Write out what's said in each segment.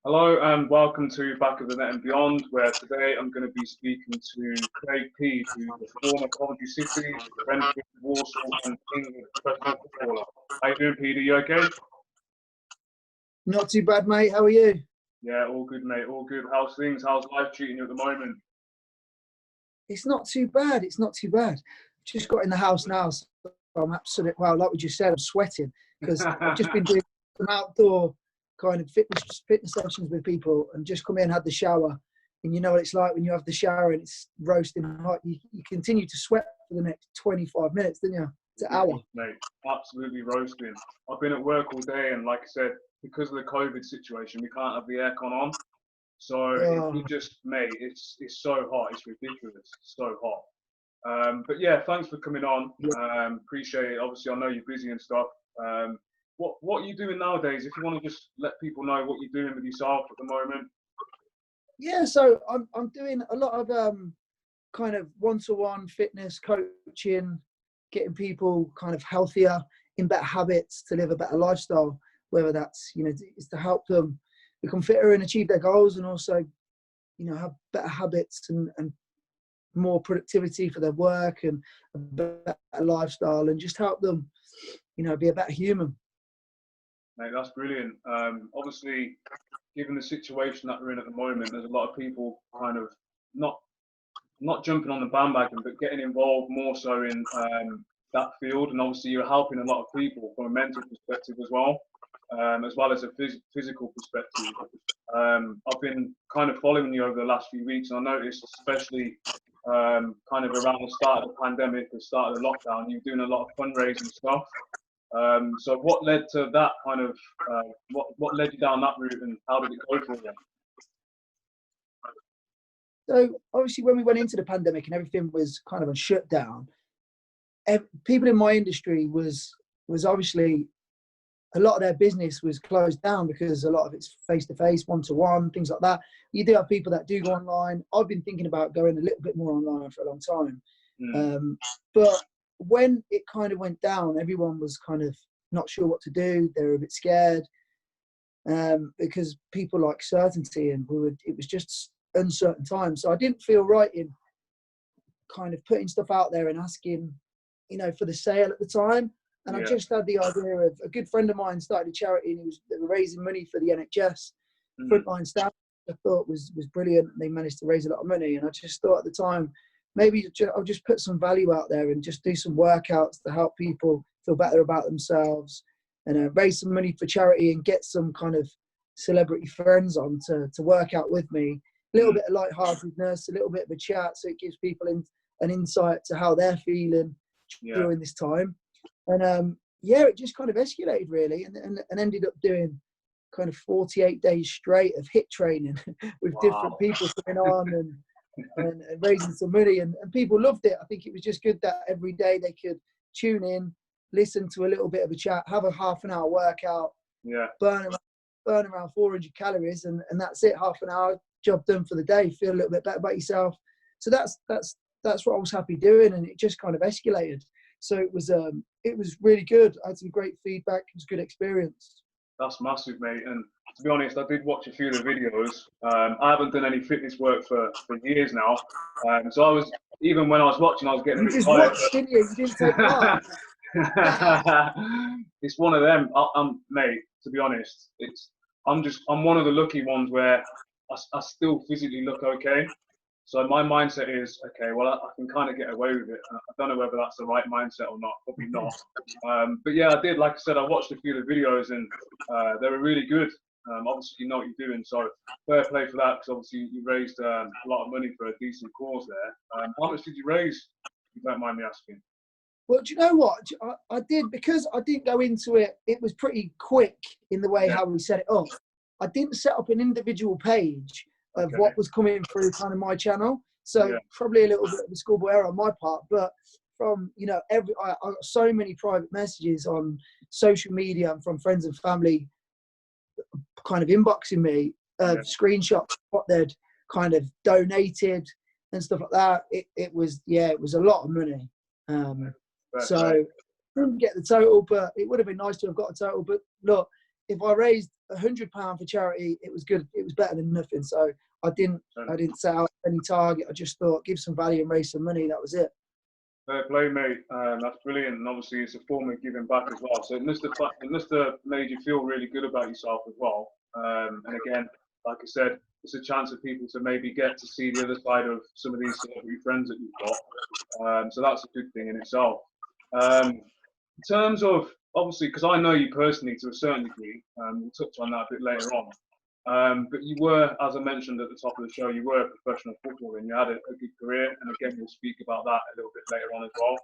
Hello and welcome to Back of the Net and Beyond, where today I'm going to be speaking to Pead, who's a former Coventry City, Brentford, Warsaw and England professional footballer. How you doing, Pead? Are you okay? Not too bad, mate. How are you? Yeah, all good, mate. All good. How's things? How's life treating you at the moment? It's not too bad. It's not too bad. Just got in the house now, so I'm absolutely, well, like we just said, I'm sweating because I've just been doing some outdoor kind of fitness sessions with people and just come in, had the shower. And you know what it's like when you have the shower and it's roasting hot. You continue to sweat for the next 25 minutes, don't you? It's an hour. Mate, absolutely roasting. I've been at work all day and like I said, because of the COVID situation, we can't have the aircon on. So it just, mate, it's so hot. It's ridiculous. It's so hot. But yeah, thanks for coming on. Appreciate it. Obviously, I know you're busy and stuff. What are you doing nowadays? If you want to just let people know what you're doing with yourself at the moment. Yeah, so I'm doing a lot of kind of one-to-one fitness coaching, getting people kind of healthier, in better habits to live a better lifestyle. Whether that's is to help them become fitter and achieve their goals, and also have better habits and more productivity for their work and a better lifestyle, and just help them be a better human. Mate, that's brilliant. Obviously, given the situation that we're in at the moment, there's a lot of people kind of not jumping on the bandwagon, but getting involved more so in that field. And obviously, you're helping a lot of people from a mental perspective as well as a physical perspective. I've been kind of following you over the last few weeks, and I noticed, especially kind of around the start of the pandemic, the start of the lockdown, you're doing a lot of fundraising stuff. So what led to that kind of, what led you down that route and how did it go for you? So obviously when we went into the pandemic and everything was kind of a shutdown, people in my industry was obviously, a lot of their business was closed down because a lot of it's face-to-face, one-to-one, things like that. You do have people that do go online. I've been thinking about going a little bit more online for a long time. But when it kind of went down, everyone was kind of not sure what to do. They were a bit scared because people like certainty, and it was just uncertain times. So I didn't feel right in kind of putting stuff out there and asking, for the sale at the time. And I just had the idea of a good friend of mine started a charity, and they were raising money for the NHS frontline staff. I thought was brilliant. They managed to raise a lot of money, and I just thought at the time, maybe I'll just put some value out there and just do some workouts to help people feel better about themselves, and raise some money for charity and get some kind of celebrity friends on to work out with me. A little bit of lightheartedness, a little bit of a chat, so it gives people an insight to how they're feeling during this time. And it just kind of escalated really, and ended up doing kind of 48 days straight of HIIT training with different people coming on and raising some money, and people loved it. I think it was just good that every day they could tune in, listen to a little bit of a chat, have a half an hour workout, burn around 400 calories, and that's it. Half an hour, job done for the day. Feel a little bit better about yourself. So that's what I was happy doing, and it just kind of escalated. So it was really good. I had some great feedback. It was a good experience. That's massive, mate. And to be honest, I did watch a few of the videos. I haven't done any fitness work for years now. So I was, even when I was watching, I was getting a bit tired. Watched, didn't you? You didn't take part. It's one of them, mate. To be honest, I'm one of the lucky ones where I still physically look okay. So my mindset is, okay, well, I can kind of get away with it. I don't know whether that's the right mindset or not, probably not. But yeah, I did, like I said, I watched a few of the videos, and they were really good. Obviously, you know what you're doing, so fair play for that, because obviously you raised a lot of money for a decent cause there. How much did you raise, if you don't mind me asking? Well, do you know what? I did, because I didn't go into it. It was pretty quick in the way how we set it up. I didn't set up an individual page of what was coming through kind of my channel. So probably a little bit of a schoolboy error on my part, but from, I got so many private messages on social media and from friends and family kind of inboxing me, screenshots of what they'd kind of donated and stuff like that. It was a lot of money. So I didn't get the total, but it would have been nice to have got a total. But look, if I raised £100 for charity, it was good. It was better than nothing. So I didn't set out any target. I just thought, give some value and raise some money. That was it. Fair play, mate. That's brilliant, and obviously it's a form of giving back as well. So it must have made you feel really good about yourself as well. And again, like I said, it's a chance for people to maybe get to see the other side of some of these celebrity friends that you've got. So that's a good thing in itself. In terms of, obviously, because I know you personally to a certain degree, we'll touch on that a bit later on. But you were, as I mentioned at the top of the show, you were a professional footballer and you had a good career. And again, we'll speak about that a little bit later on as well.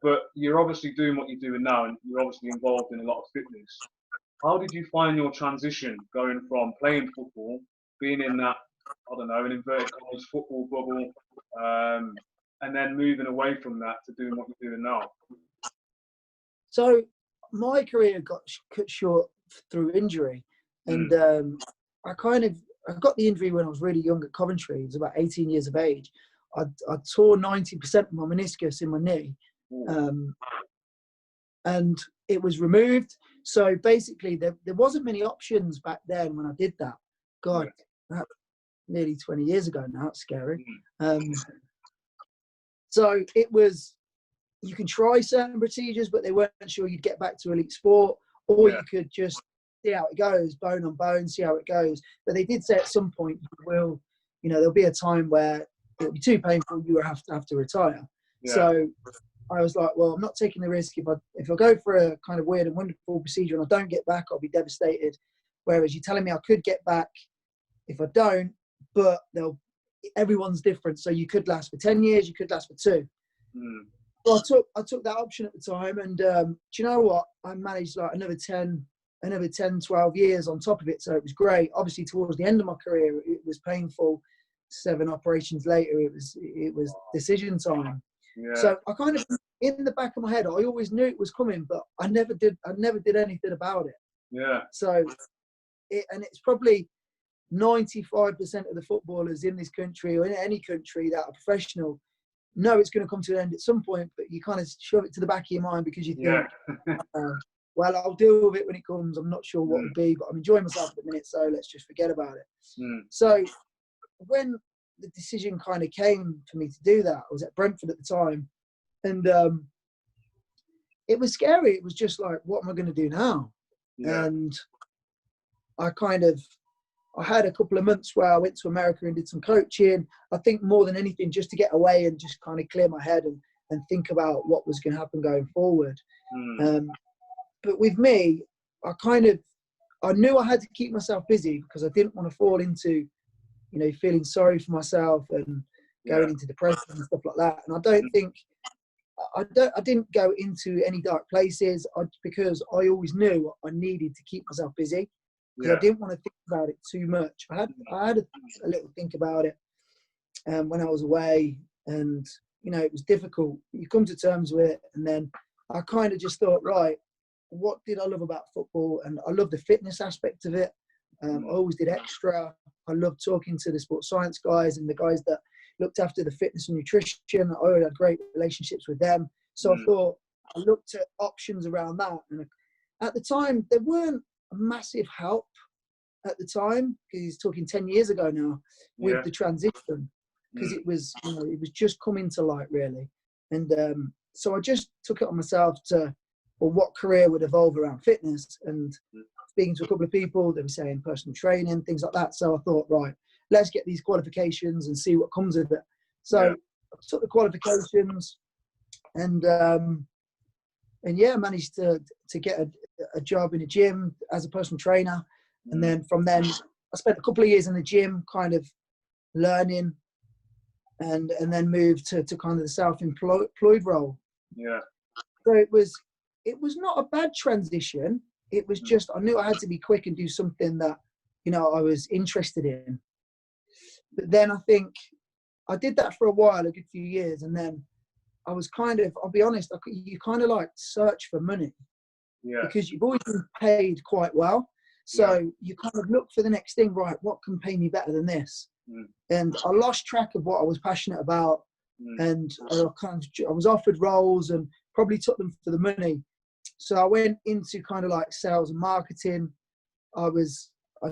But you're obviously doing what you're doing now, and you're obviously involved in a lot of fitness. How did you find your transition going from playing football, being in that, I don't know, an inverted commas football bubble, and then moving away from that to doing what you're doing now? So my career got cut short through injury, and I got the injury when I was really young at Coventry. I was about 18 years of age. I tore 90% of my meniscus in my knee, and it was removed. So basically, there wasn't many options back then when I did that. God, that's nearly 20 years ago now. It's scary. So it was, you can try certain procedures, but they weren't sure you'd get back to elite sport, or you could just see how it goes, bone on bone, see how it goes. But they did say at some point, there'll be a time where it'll be too painful, you will have to retire. So I was like, well, I'm not taking the risk. If I go for a kind of weird and wonderful procedure and I don't get back, I'll be devastated. Whereas you're telling me I could get back if I don't, but everyone's different. So you could last for 10 years, you could last for 2. So I took that option at the time, and do you know what? I managed like another 10, 12 years on top of it. So it was great. Obviously, towards the end of my career, it was painful. 7 operations later, it was decision time. So I kind of, in the back of my head, I always knew it was coming, but I never did anything about it. So it's probably 95% of the footballers in this country or in any country that are professional know it's going to come to an end at some point, but you kind of shove it to the back of your mind because you think, well, I'll deal with it when it comes. I'm not sure what it'll be, but I'm enjoying myself at the minute, so let's just forget about it. So when the decision kind of came for me to do that, I was at Brentford at the time, and it was scary. It was just like, what am I going to do now? And I had a couple of months where I went to America and did some coaching. I think more than anything, just to get away and just kind of clear my head and think about what was going to happen going forward. But with me, I knew I had to keep myself busy because I didn't want to fall into, feeling sorry for myself and going into depression and stuff like that. And I didn't go into any dark places because I always knew I needed to keep myself busy. Because I didn't want to think about it too much. I had a little think about it when I was away, and it was difficult. You come to terms with it, and then I kind of just thought, right, what did I love about football? And I love the fitness aspect of it. I always did extra. I loved talking to the sports science guys and the guys that looked after the fitness and nutrition. I already had great relationships with them. So I looked at options around that. And at the time, there weren't a massive help at the time, because he's talking 10 years ago now, with the transition, because it was just coming to light, really. And so I just took it on myself what career would evolve around fitness, and speaking to a couple of people, they were saying personal training, things like that. So I thought, right, let's get these qualifications and see what comes of it. So I took the qualifications, and managed to get a job in a gym as a personal trainer. And then from then, I spent a couple of years in the gym kind of learning, and then moved to kind of the self-employed role. So it was not a bad transition. It was just, I knew I had to be quick and do something that, I was interested in. But then I think I did that for a while, a good few years. And then I was I'll be honest, you kind of like search for money because you've always been paid quite well. So you kind of look for the next thing, right? What can pay me better than this? And I lost track of what I was passionate about. And I was offered roles and probably took them for the money. So I went into kind of like sales and marketing, I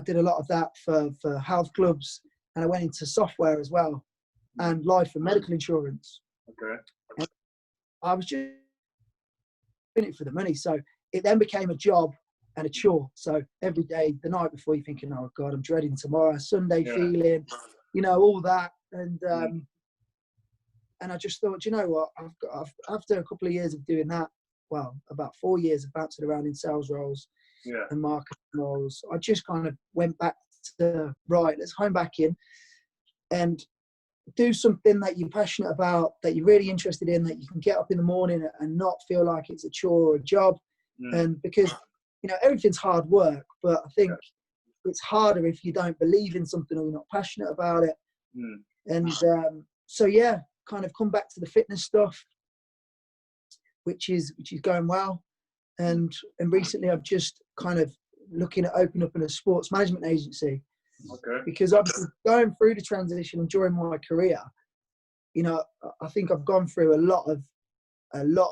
did a lot of that for health clubs, and I went into software as well, and life and medical insurance. Okay. And I was just in it for the money, so it then became a job and a chore. So every day, the night before, you're thinking, "Oh God, I'm dreading tomorrow." Sunday feeling, all that, and I just thought, you know what? After a couple of years of doing that, well, about 4 years of bouncing around in sales roles and marketing roles, I just kind of went back to, right, let's home back in and do something that you're passionate about, that you're really interested in, that you can get up in the morning and not feel like it's a chore or a job. And because, everything's hard work, but I think it's harder if you don't believe in something or you're not passionate about it. And so, kind of come back to the fitness stuff, which is going well. And recently I've just kind of looking at opening up in a sports management agency. Okay. Because obviously going through the transition and during my career, I think I've gone through a lot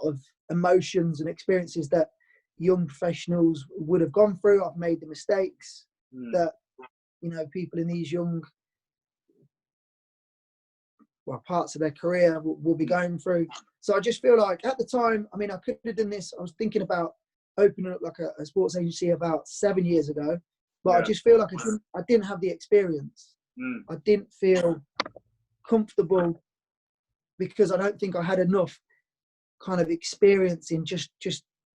of emotions and experiences that young professionals would have gone through. I've made the mistakes that, people in these young, parts of their career will be going through. So I just feel like at the time, I could have done this. I was thinking about opening up like a sports agency about 7 years ago, but I just feel like I didn't have the experience. I didn't feel comfortable because I don't think I had enough kind of experience in just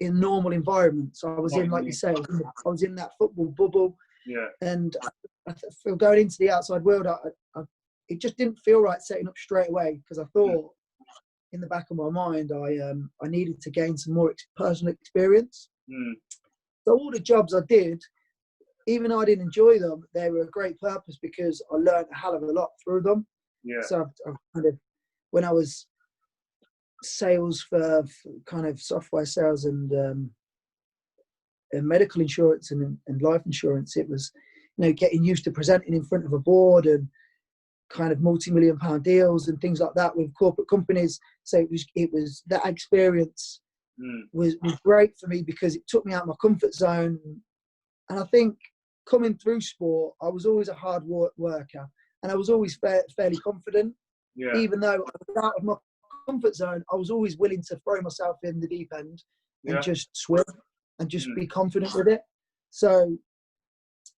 in normal environments. I was in, like you say, I was in that football bubble. And I feel going into the outside world, it just didn't feel right setting up straight away, because I thought in the back of my mind I needed to gain some more personal experience. So all the jobs I did, even though I didn't enjoy them, they were a great purpose because I learned a hell of a lot through them. So I've kind of, when I was sales for kind of software sales and medical insurance and life insurance, it was, getting used to presenting in front of a board and kind of multi-million-pound deals and things like that with corporate companies. So it was that experience was great for me because it took me out of my comfort zone. And I think coming through sport, I was always a hard worker, and I was always fairly confident. Even though I was out of my comfort zone, I was always willing to throw myself in the deep end and just swim and just be confident with it. So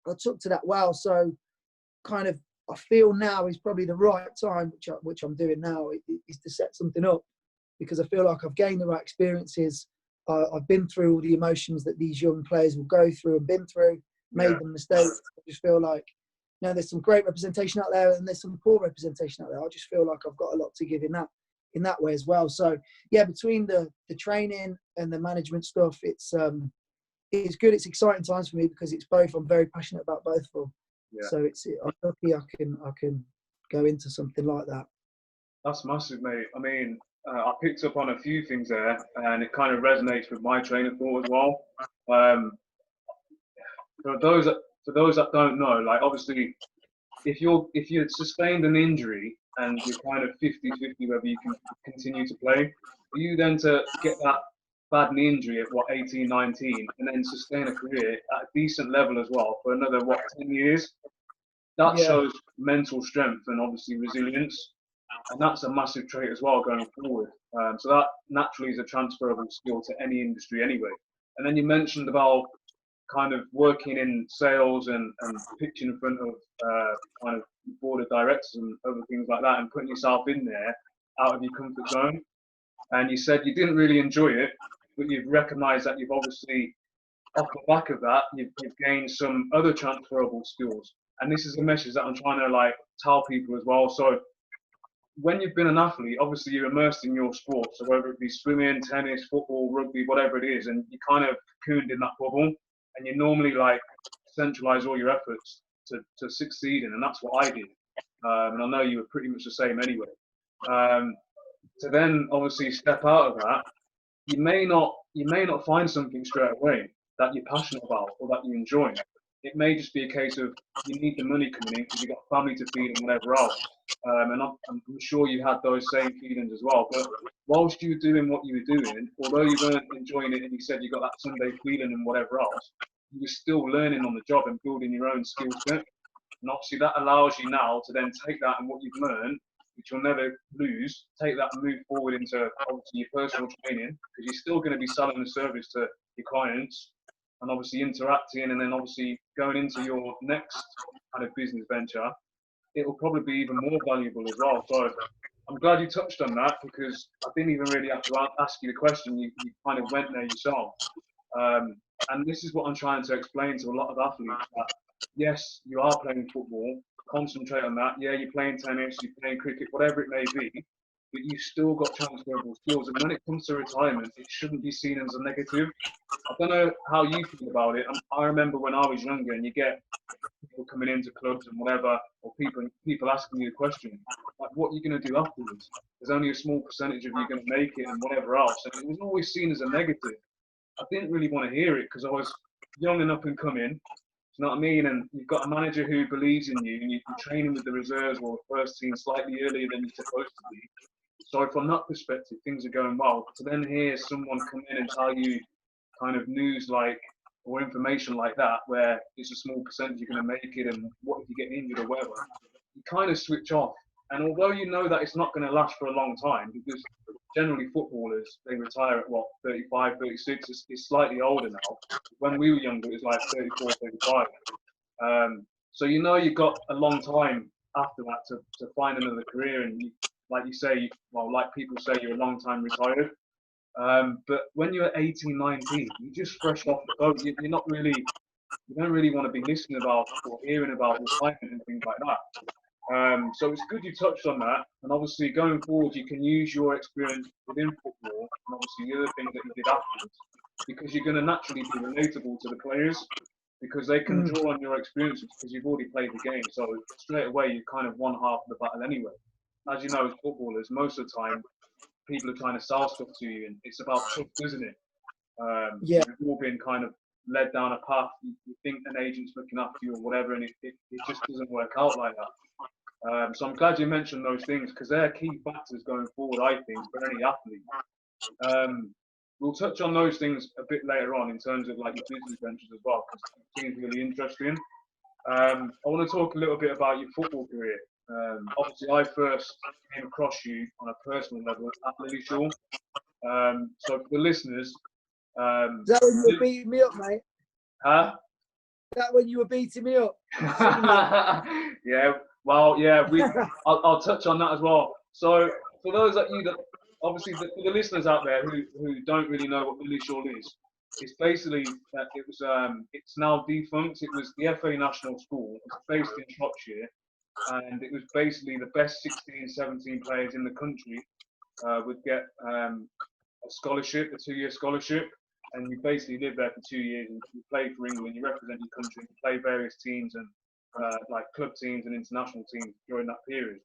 I took to that well. So kind of, I feel now is probably the right time, which I'm doing now, is to set something up, because I feel like I've gained the right experiences. I've been through all the emotions that these young players will go through and been through, made the mistakes. I just feel like, there's some great representation out there and there's some poor representation out there. I just feel like I've got a lot to give in that way as well. So between the training and the management stuff, it's good. It's exciting times for me because it's both. I'm very passionate about both of them. So I'm lucky I can go into something like that. That's massive, mate. I picked up on a few things there, and it kind of resonates with my train of thought as well. For those that don't know, like, obviously, if you've sustained an injury and you're kind of 50-50 whether you can continue to play, for you then to get that bad knee injury at 18, 19, and then sustain a career at a decent level as well for another 10 years, that shows mental strength and obviously resilience. And that's a massive trait as well going forward. So that naturally is a transferable skill to any industry anyway. And then you mentioned about kind of working in sales and pitching in front of kind of board of directors and other things like that, and putting yourself in there out of your comfort zone. And you said you didn't really enjoy it, but you've recognised that you've obviously, off the back of that, you've gained some other transferable skills. And this is a message that I'm trying to tell people as well. So when you've been an athlete, obviously you're immersed in your sport. So whether it be swimming, tennis, football, rugby, whatever it is, and you kind of cocooned in that bubble, and you normally centralize all your efforts to succeed in, and that's what I did. And I know you were pretty much the same anyway. To then obviously step out of that, you may not find something straight away that you're passionate about or that you enjoy. It may just be a case of you need the money coming in because you've got family to feed and whatever else. And I'm sure you had those same feelings as well. But whilst you were doing what you were doing, although you weren't enjoying it and you said you got that Sunday feeling and whatever else, you were still learning on the job and building your own skill set. And obviously that allows you now to then take that and what you've learned, which you'll never lose, take that and move forward into obviously your personal training, because you're still going to be selling the service to your clients and obviously interacting, and then obviously going into your next kind of business venture, it will probably be even more valuable as well. So I'm glad you touched on that, because I didn't even really have to ask you the question. You kind of went there yourself. And this is what I'm trying to explain to a lot of athletes, that yes, you are playing football, concentrate on that. Yeah, you're playing tennis, you're playing cricket, whatever it may be, but you've still got transferable skills. And when it comes to retirement, it shouldn't be seen as a negative. I don't know how you feel about it. I remember when I was younger, and you get people coming into clubs and whatever, or people asking you the question, like, what are you going to do afterwards? There's only a small percentage of you going to make it and whatever else. And it was always seen as a negative. I didn't really want to hear it, because I was young and up and coming. You know what I mean? And you've got a manager who believes in you, and you're training with the reserves or the first team slightly earlier than you're supposed to be. So from that perspective, things are going well. To then hear someone come in and tell you kind of news like, or information like that, where it's a small percentage you're going to make it, and what if you get injured or whatever, you kind of switch off. And although you know that it's not going to last for a long time, because generally footballers, they retire at what, 35, 36, it's slightly older now. When we were younger, it was like 34, 35. So you know you've got a long time after that to find another career, and you, like you say, well, like people say, you're a long time retired. But when you're 18, 19, you're just fresh off the boat. You're not really, you don't really want to be listening about or hearing about retirement and things like that. So it's good you touched on that, and obviously going forward, you can use your experience within football and obviously the other things that you did afterwards, because you're going to naturally be relatable to the players, because they can draw on your experiences because you've already played the game. So straight away, you've kind of won half of the battle anyway. As you know, as footballers, most of the time, people are trying to sell stuff to you, and it's about trust, isn't it? Yeah. You've all been kind of led down a path. You think an agent's looking after you or whatever, and it just doesn't work out like that. So I'm glad you mentioned those things, because they're key factors going forward, I think, for any athlete. We'll touch on those things a bit later on in terms of like your business ventures as well, because it seems really interesting. I want to talk a little bit about your football career. Obviously, I first came across you on a personal level at Lillyshaw. So for the listeners, Is that when you were beating me up, mate? huh? Is that when you were beating me up? Yeah. Well, yeah. I'll touch on that as well. So for those that obviously for the listeners out there who don't really know what Lillyshaw is, it's basically it's now defunct. It was the FA National School. It's based in Shropshire, and it was basically the best 16, 17 players in the country would get a scholarship, a 2-year scholarship, and you basically live there for 2 years, and you play for England, you represent your country, you play various teams and like club teams and international teams during that period.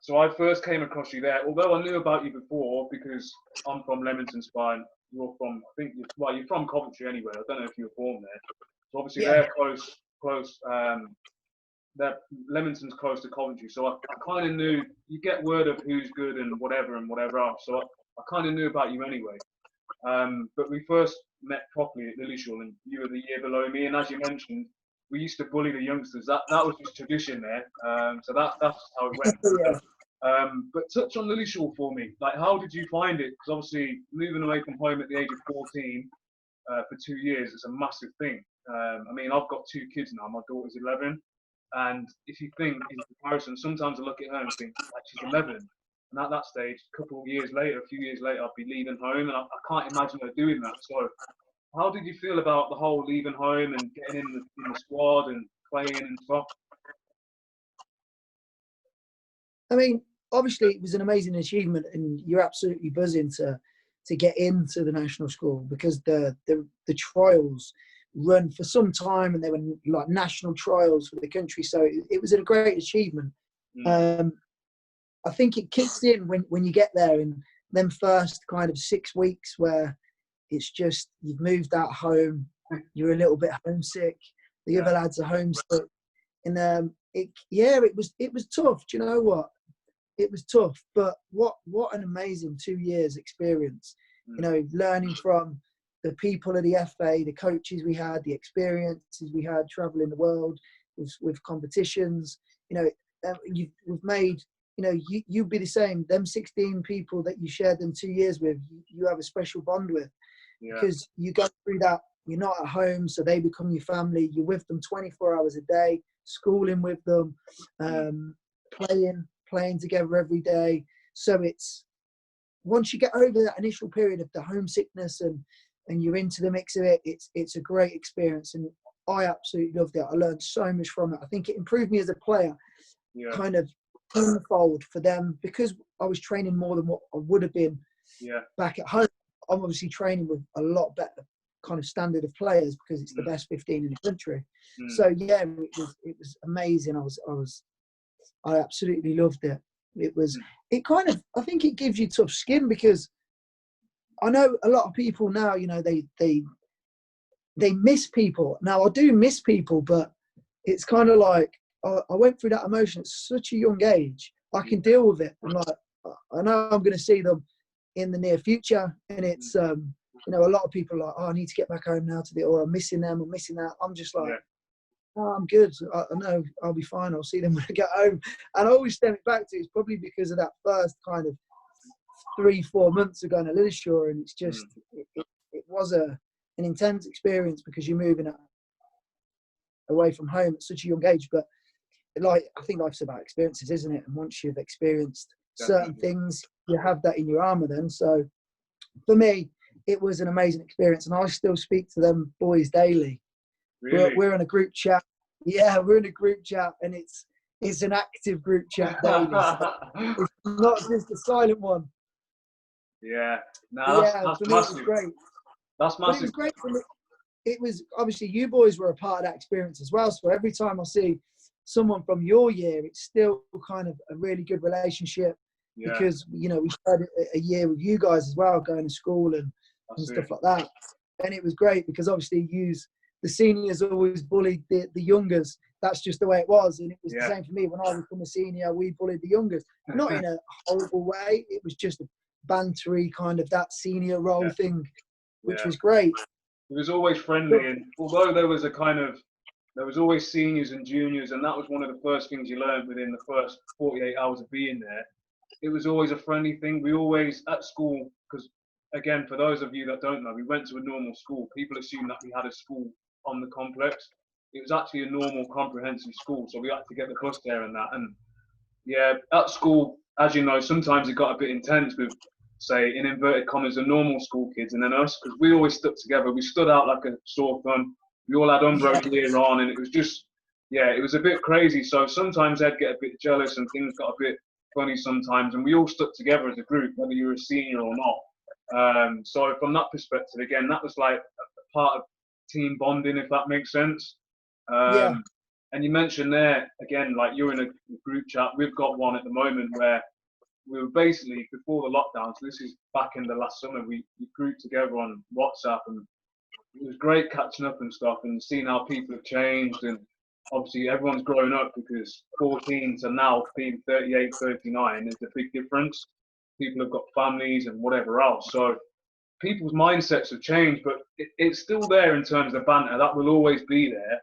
So I first came across you there, although I knew about you before because I'm from Leamington Spa, and you're from, I think, you're from Coventry anyway. I don't know if you were born there. So obviously they're close. That Leamington's close to Coventry, so I kind of knew. You get word of who's good and whatever else. So I kind of knew about you anyway. But we first met properly at Lillyshaw, and you were the year below me. And as you mentioned, we used to bully the youngsters. That was just tradition there. So that's how it went. Yeah. But touch on Lillyshaw for me. Like, how did you find it? Because obviously, moving away from home at the age of 14 for 2 years is a massive thing. I mean, I've got 2 kids now. My daughter's 11. And if you think in comparison, sometimes I look at her and think, like, she's 11. And at that stage, a few years later, I'd be leaving home, and I can't imagine her doing that. So, how did you feel about the whole leaving home and getting in the squad and playing and stuff? I mean, obviously, it was an amazing achievement, and you're absolutely buzzing to get into the national school, because the trials run for some time, and they were like national trials for the country. So it was a great achievement. I think it kicks in when you get there, in them first kind of 6 weeks where it's just, you've moved out home, you're a little bit homesick, the other lads are homesick, and it was tough. Do you know what? It was tough, but what an amazing 2 years experience. You know, learning from the people of the FA, the coaches we had, the experiences we had traveling the world with competitions. You know, we've made, you know, you'd be the same. Them 16 people that you shared them 2 years with, you have a special bond with, because you go through that. You're not at home, so they become your family. You're with them 24 hours a day, schooling with them, playing together every day. So it's, once you get over that initial period of the homesickness and you're into the mix of it, it's a great experience, and I absolutely loved it. I learned so much from it. I think it improved me as a player, kind of tenfold for them, because I was training more than what I would have been back at home. I'm obviously training with a lot better kind of standard of players because it's the best 15 in the country. So yeah, it was amazing. I absolutely loved it. It kind of, I think it gives you tough skin, because I know a lot of people now, you know, they miss people. Now I do miss people, but it's kind of like, I went through that emotion at such a young age. I can deal with it. I'm like, I know I'm going to see them in the near future, and it's you know, a lot of people are like, oh, I need to get back home now or I'm missing them, I'm missing that. I'm just like, oh, I'm good. I know I'll be fine. I'll see them when I get home. And I always stem it back to, it's probably because of that first kind of 3-4 months ago in Lillishire, and it's just it was an intense experience, because you're moving away from home at such a young age. But like, I think life's about experiences, isn't it? And once you've experienced certain things, you have that in your armour then. So for me, it was an amazing experience, and I still speak to them boys daily. Really? We're in a group chat. Yeah, we're in a group chat, and it's an active group chat daily. So it's not just a silent one. Yeah, no, that's for me, massive. it was great. That's massive. But it was great for me. It was, obviously, you boys were a part of that experience as well. So every time I see someone from your year, it's still kind of a really good relationship, because, you know, we started a year with you guys as well, going to school and stuff like that. And it was great, because obviously the seniors always bullied the youngers. That's just the way it was. And it was the same for me. When I became a senior, we bullied the youngers. Not in a horrible way. It was just a bantery kind of that senior role thing, which was great. It was always friendly. And although there was always seniors and juniors, and that was one of the first things you learned within the first 48 hours of being there, it was always a friendly thing. We always, at school, because again, for those of you that don't know, we went to a normal school. People assume that we had a school on the complex. It was actually a normal comprehensive school, so we had to get the bus there and that. And yeah, at school, as you know, sometimes it got a bit intense with, say, in inverted commas, the normal school kids, and then us, because we always stuck together. We stood out like a sore thumb. We all had Umbro gear on, and it was just, it was a bit crazy. So sometimes they'd get a bit jealous, and things got a bit funny sometimes, and we all stuck together as a group, whether you were a senior or not. So from that perspective, again, that was like a part of team bonding, if that makes sense. And you mentioned there, again, like you're in a group chat. We've got one at the moment where we were basically, before the lockdown, so this is back in the last summer, we grouped together on WhatsApp, and it was great catching up and stuff and seeing how people have changed. And obviously everyone's grown up, because 14 to now being 38, 39 is a big difference. People have got families and whatever else. So people's mindsets have changed, but it's still there in terms of banter. That will always be there.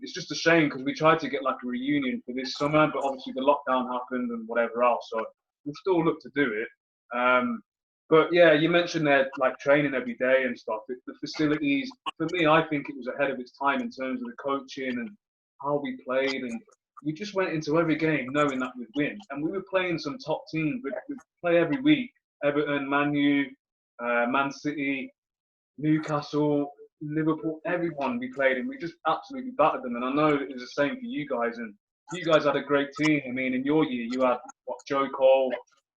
It's just a shame, because we tried to get like a reunion for this summer, but obviously the lockdown happened and whatever else. So we'll still look to do it. But yeah, you mentioned there like training every day and stuff. The facilities, for me, I think it was ahead of its time in terms of the coaching and how we played. And we just went into every game knowing that we'd win. And we were playing some top teams. We'd play every week. Everton, Man U, Man City, Newcastle, Liverpool, everyone we played, and we just absolutely battered them. And I know it was the same for you guys, and you guys had a great team. I mean, in your year, you had Joe Cole,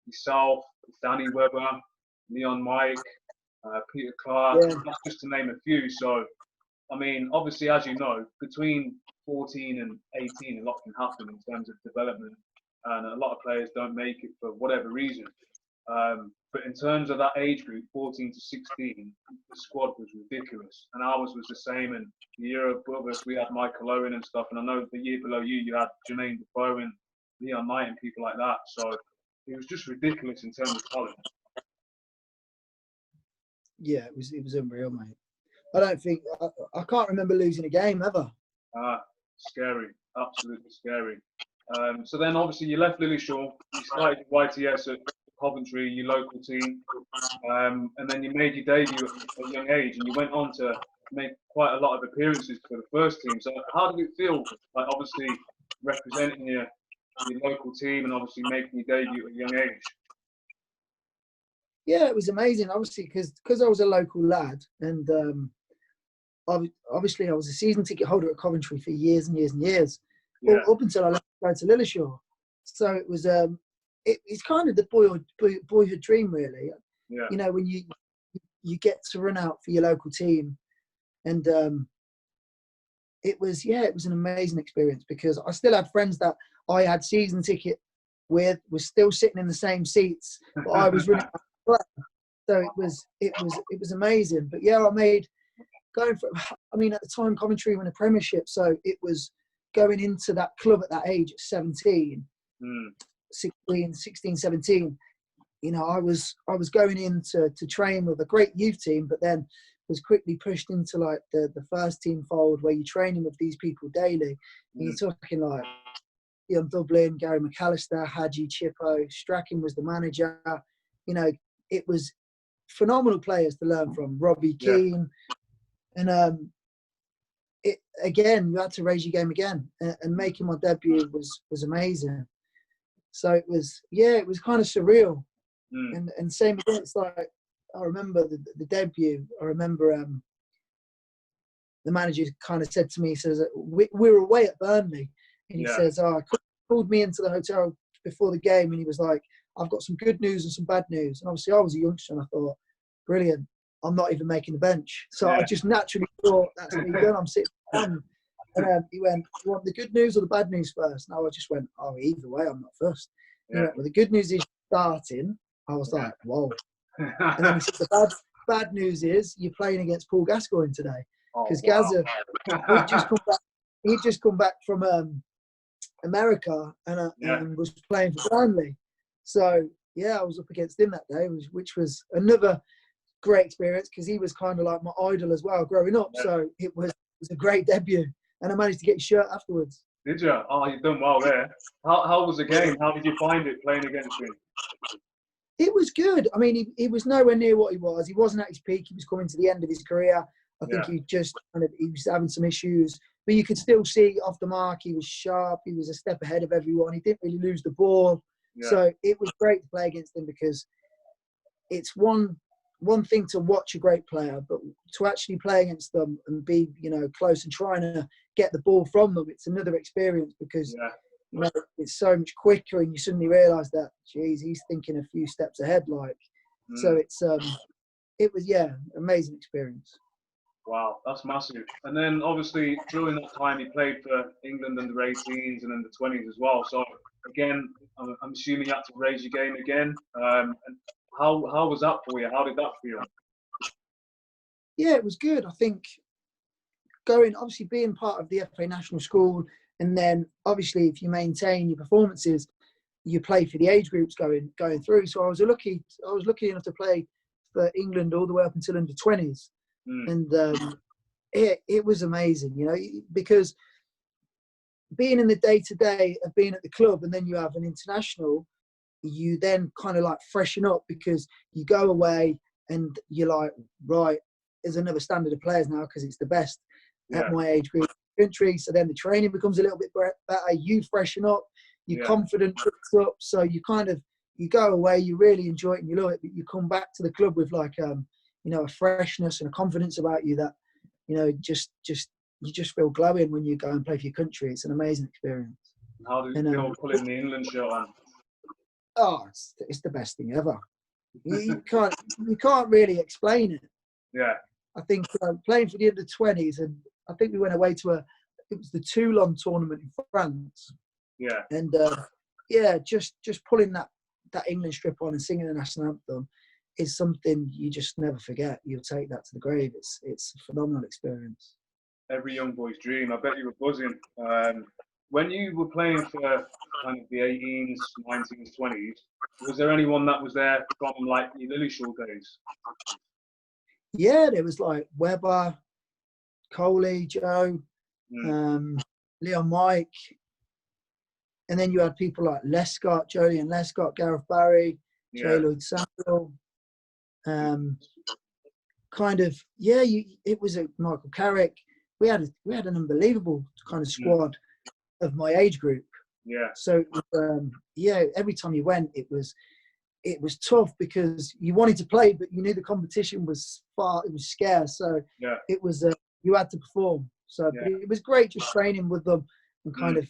yourself, Danny Webber, Leon Mike, Peter Clark, that's just to name a few. So, I mean, obviously, as you know, between 14 and 18, a lot can happen in terms of development, and a lot of players don't make it for whatever reason. But in terms of that age group, 14 to 16, the squad was ridiculous. And ours was the same. And the year above us, we had Michael Owen and stuff. And I know the year below you, you had Jermaine Defoe and Leon Knight and people like that. So it was just ridiculous in terms of talent. Yeah, it was unreal, mate. I don't think I can't remember losing a game ever. Ah, scary, absolutely scary. So then obviously you left Lillishall, you started YTS at Coventry, your local team, and then you made your debut at a young age, and you went on to make quite a lot of appearances for the first team. So how did it feel, like obviously representing your local team and obviously making your debut at a young age? Yeah, it was amazing. Obviously, because I was a local lad, and obviously I was a season ticket holder at Coventry for years and years and years, Yeah, up until I left to go to Lillishall. So it was it's kind of the boyhood dream, really. yeah, You know, when you get to run out for your local team, and it was an amazing experience, because I still had friends that I had season ticket with, was still sitting in the same seats, but I was running. So it was amazing. But yeah, I made going for. I mean, at the time, Coventry won a Premiership, so it was going into that club at that age, at 17, 16, 17. You know, I was going in to train with a great youth team, but then was quickly pushed into like the first team fold, where you're training with these people daily. And you're talking like Ian Dublin, Gary McAllister, Hadji, Chippo, Strachan was the manager. You know, it was phenomenal players to learn from. Robbie yeah. Keane, and it again, you had to raise your game again, and making my debut was amazing. So it was kind of surreal. And same again, it's like I remember the debut. I remember the manager kind of said to me, he says, we were away at Burnley, and he says, called me into the hotel before the game, and he was like, I've got some good news and some bad news. And obviously I was a youngster, and I thought, brilliant, I'm not even making the bench. So I just naturally thought, that's me done, I'm sitting down. And he went, you want the good news or the bad news first? And I just went, oh, either way, I'm not first. And he went, well, the good news is starting. I was like, whoa. And then he said, the bad news is you're playing against Paul Gascoigne today. Because Gazza, he'd just come back from America and was playing for Burnley. So, yeah, I was up against him that day, which was another great experience, because he was kind of like my idol as well growing up. So it was a great debut. And I managed to get his shirt afterwards. Did you? Oh, you've done well there. How was the game? How did you find it playing against him? It was good. I mean, he was nowhere near what he was. He wasn't at his peak. He was coming to the end of his career. I think he was having some issues, but you could still see off the mark, he was sharp. He was a step ahead of everyone. He didn't really lose the ball. Yeah. So it was great to play against him, because it's one thing to watch a great player, but to actually play against them and be, close and trying to get the ball from them, it's another experience, because it's so much quicker, and you suddenly realise that, geez, he's thinking a few steps ahead. So it was amazing experience. Wow, that's massive. And then obviously during that time he played for England under 18s and under 20s as well. So again, I'm assuming you had to raise your game again. And how was that for you? How did that feel? Yeah, it was good. I think obviously being part of the FA National School, and then obviously if you maintain your performances, you play for the age groups going through. So I was lucky enough to play for England all the way up until under 20s. And it was amazing, because being in the day-to-day of being at the club, and then you have an international, you then kind of like freshen up, because you go away and you're like, right, there's another standard of players now, because it's the best at my age group country. So then the training becomes a little bit better, you freshen up, your confidence picks up, so you go away, you really enjoy it and you love it, but you come back to the club with like a freshness and a confidence about you that, you just feel glowing when you go and play for your country. It's an amazing experience. How did you feel putting the England shirt on? Oh, it's the best thing ever. You can't really explain it. Yeah. I think playing for the under 20s, and I think we went away to it was the Toulon tournament in France. Yeah. And just pulling that England strip on and singing the national anthem is something you just never forget. You'll take that to the grave. It's a phenomenal experience. Every young boy's dream. I bet you were buzzing. When you were playing for kind of the 18s, 19s, 20s, was there anyone that was there from like your Lillishall days? yeah, there was like Webber, Coley, Joe, Leon Mike. And then you had people like Lescott, Jolyon Lescott, Gareth Barry, J. Lloyd Samuel. Kind of, yeah, it was a Michael Carrick. We had an unbelievable kind of squad of my age group. Yeah. So yeah, every time you went, it was tough because you wanted to play, but you knew the competition was it was scarce. So it was you had to perform. So it was great just training with them and kind of,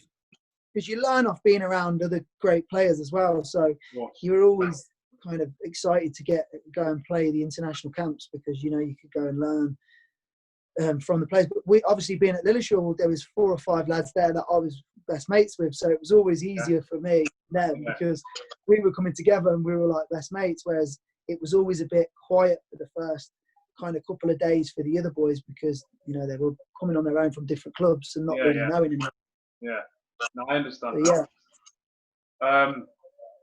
because you learn off being around other great players as well. So you were always kind of excited to go and play the international camps because, you know, you could go and learn from the players. But we obviously, being at Lilleshall, there was 4 or 5 lads there that I was best mates with. So it was always easier for me then because we were coming together and we were like best mates. Whereas it was always a bit quiet for the first kind of couple of days for the other boys because, you know, they were coming on their own from different clubs and not really knowing anything. Yeah, no, I understand. But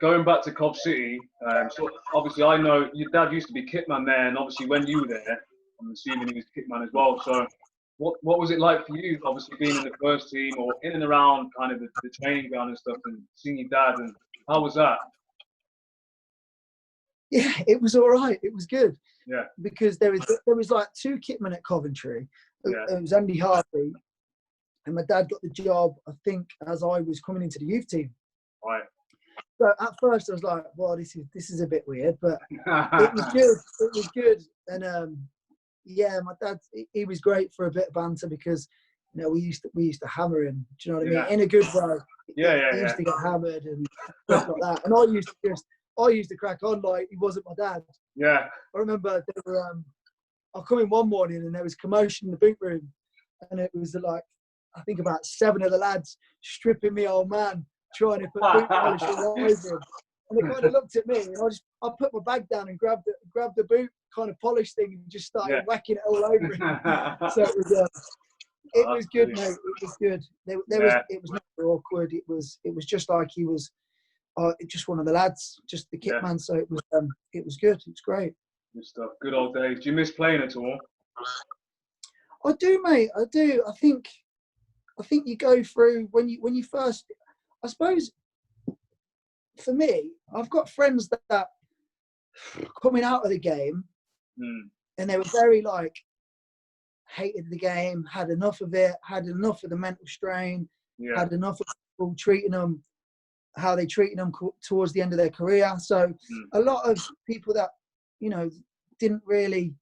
Going back to Cobb City, so obviously I know your dad used to be kitman there, and obviously when you were there, I'm assuming he was kitman as well. So what was it like for you, obviously being in the first team or in and around kind of the training ground and stuff, and seeing your dad, and how was that? Yeah, it was all right. It was good. Yeah. Because there was like 2 kitmen at Coventry. It was Andy Harvey, and my dad got the job, I think, as I was coming into the youth team. Right. So at first I was like, well, this is a bit weird, but it was good. It was good. And yeah, my dad, he was great for a bit of banter because, you know, we used to hammer him. Do you know what I mean? In a good way. He used to get hammered and stuff like that. And I used to crack on like he wasn't my dad. Yeah. I remember I come in one morning and there was commotion in the boot room, and it was like, I think about 7 of the lads stripping me old man, trying to put boot polish all over him. And they kind of looked at me, and I put my bag down and grabbed the boot kind of polish thing and just started whacking it all over him. So it was good, mate. It was good. It was never awkward. It was just like he was just one of the lads, just the kit man. So it was good. It's great. Good stuff. Good old days. Do you miss playing at all? I do, mate. I do. I think you go through when you first. I suppose for me, I've got friends that coming out of the game, and they were very like hated the game, had enough of it, had enough of the mental strain, had enough of people treating them how they treated them towards the end of their career. So a lot of people that, you know, didn't really,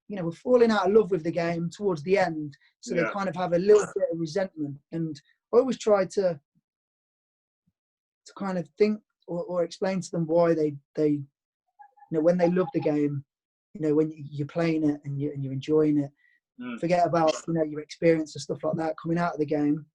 you know, were falling out of love with the game towards the end. So they kind of have a little bit of resentment. And I always try to kind of think or explain to them why they, you know, when they love the game, you know, when you're playing it and you're enjoying it, forget about, you know, your experience and stuff like that coming out of the game.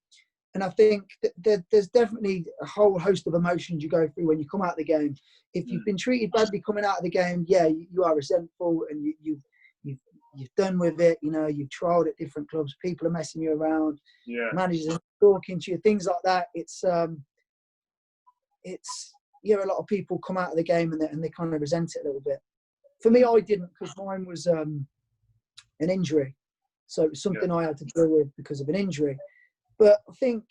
And I think that there's definitely a whole host of emotions you go through when you come out of the game. If you've been treated badly coming out of the game, you are resentful and you've done with it. You know, you've trialled at different clubs. People are messing you around. Managers are talking to you, things like that. It's a lot of people come out of the game and they kind of resent it a little bit. For me, I didn't, because mine was an injury. So it was something I had to deal with because of an injury. But I think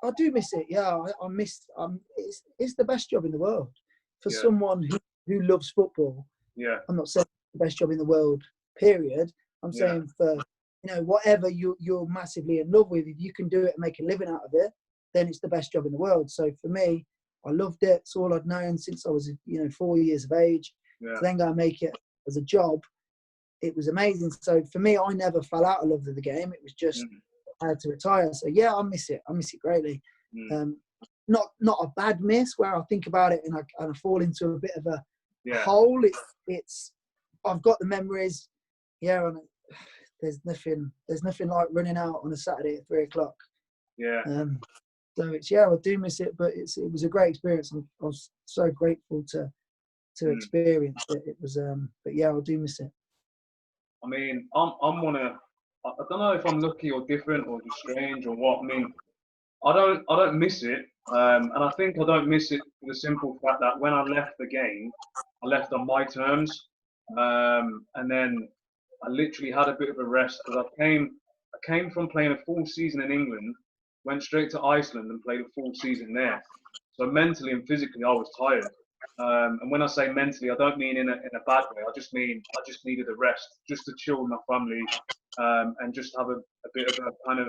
I do miss it. Yeah, I miss. It's the best job in the world for someone who loves football. Yeah, I'm not saying it's the best job in the world. Period. I'm saying for, you know, whatever you're massively in love with, if you can do it and make a living out of it, then it's the best job in the world. So for me, I loved it. It's all I'd known since I was, you know, 4 years of age. To then go and make it as a job, it was amazing. So for me, I never fell out of love with the game. It was just. I had to retire, so yeah, I miss it. I miss it greatly. Not a bad miss where I think about it and I fall into a bit of a hole. It's I've got the memories, and there's nothing like running out on a Saturday at 3:00. So it's I do miss it, but it was a great experience. I was so grateful to experience it. It was but yeah, I do miss it. I mean, I don't know if I'm lucky or different or just strange or what. I mean, I don't miss it, and I think I don't miss it for the simple fact that when I left the game, I left on my terms. And then I literally had a bit of a rest because I came from playing a full season in England, went straight to Iceland and played a full season there. So mentally and physically, I was tired. And when I say mentally, I don't mean in a bad way. I just mean I just needed a rest, just to chill with my family, and just have a bit of a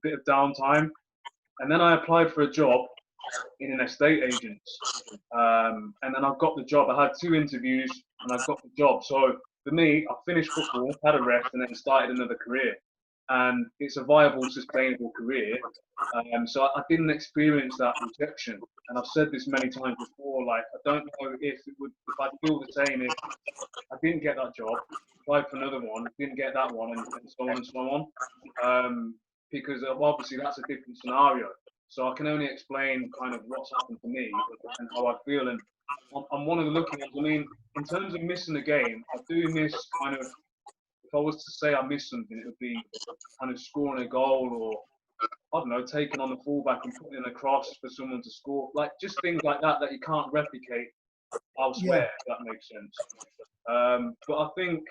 bit of downtime. And then I applied for a job in an estate agent, and then I got the job. I had 2 interviews and I got the job. So for me, I finished football, had a rest, and then started another career. And it's a viable, sustainable career. So I didn't experience that rejection. And I've said this many times before. Like, I don't know if I'd feel the same if I didn't get that job, applied for another one, didn't get that one, and so on and so on. Because obviously that's a different scenario. So I can only explain kind of what's happened to me and how I feel. And I'm one of the lucky ones. I mean, in terms of missing the game, I do miss kind of, if I was to say I miss something, it would be kind of scoring a goal, or I don't know, taking on the fullback and putting in a cross for someone to score. Like, just things like that that you can't replicate elsewhere, if that makes sense. But I think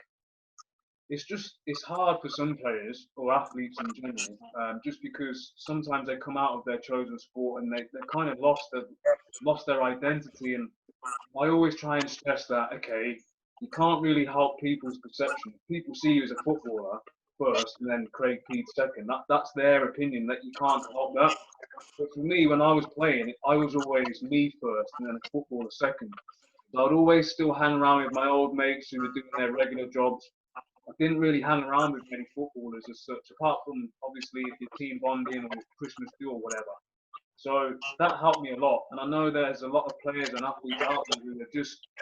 it's hard for some players or athletes in general, just because sometimes they come out of their chosen sport and they kind of lost their identity. And I always try and stress that, okay, you can't really help people's perception. People see you as a footballer first, and then Craig Pead second. That's their opinion. That you can't help that. But for me, when I was playing, I was always me first, and then a footballer second. So I'd always still hang around with my old mates who were doing their regular jobs. I didn't really hang around with many footballers as such, apart from obviously your team bonding or Christmas do or whatever. So that helped me a lot. And I know there's a lot of players and athletes out there who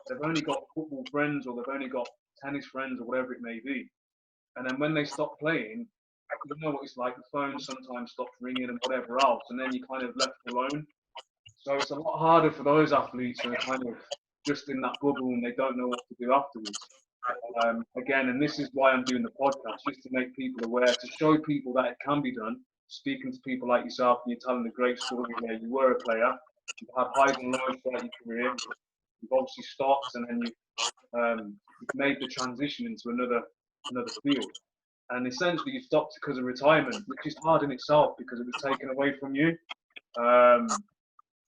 they've only got football friends, or they've only got tennis friends, or whatever it may be. And then when they stop playing, you know what it's like. The phone sometimes stops ringing and whatever else, and then you're kind of left alone. So it's a lot harder for those athletes who are kind of just in that bubble and they don't know what to do afterwards. Again, and this is why I'm doing the podcast, just to make people aware, to show people that it can be done. Speaking to people like yourself, and you're telling the great story where you were a player, you've had highs and lows throughout your career, you've obviously stopped, and then you've made the transition into another field. And essentially, you stopped because of retirement, which is hard in itself because it was taken away from you.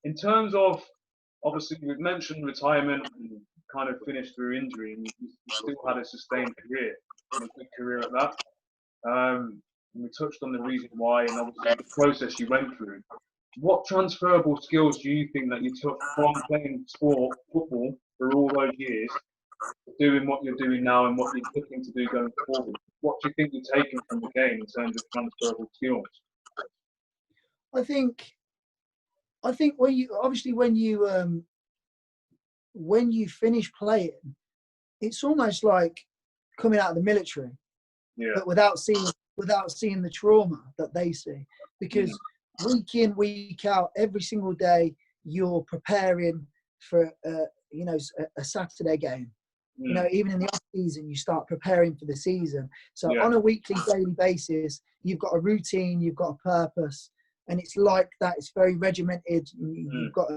In terms of, obviously, we've mentioned retirement and kind of finished through injury, and you still had a sustained career, and a good career at that. And we touched on the reason why, and obviously the process you went through. What transferable skills do you think that you took from playing football for all those years, doing what you're doing now and what you're looking to do going forward? What do you think you're taking from the game in terms of transferable skills? I think when you finish playing, it's almost like coming out of the military, but without seeing the trauma that they see, because week in, week out, every single day you're preparing for a Saturday game. Even in the off season, you start preparing for the season. So on a weekly, daily basis, you've got a routine, you've got a purpose, and it's like that. It's very regimented. You've got